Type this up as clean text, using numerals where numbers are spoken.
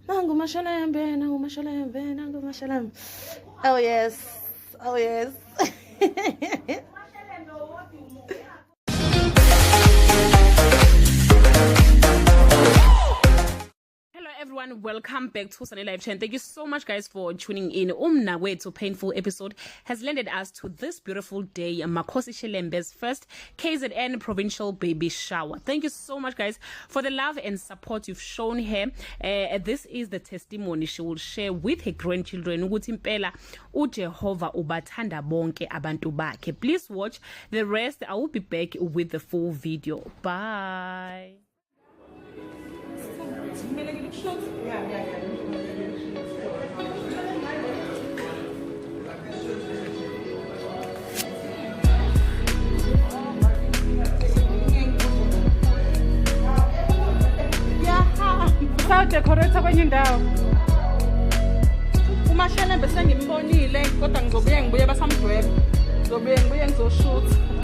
Nangu Mashelembe, nangu Mashelembe, nangu Mashelembe. Oh yes, oh yes. Everyone, welcome back to Sunny Live Channel. Thank you so much, guys, for tuning in. Mnakwethu painful episode has landed us to this beautiful day, Mashelembe's first KZN provincial baby shower. Thank you so much, guys, for the love and support you've shown her. This is the testimony she will share with her grandchildren. Ukuthi impela uJehova ubathanda bonke abantu bakhe. Please watch the rest. I will be back with the full video. Bye. Decorate kwenye ndawo. Umashelembe sengimbonile kodwa ngizobuye basamdwebe. Ngizobuye ngizoshoot.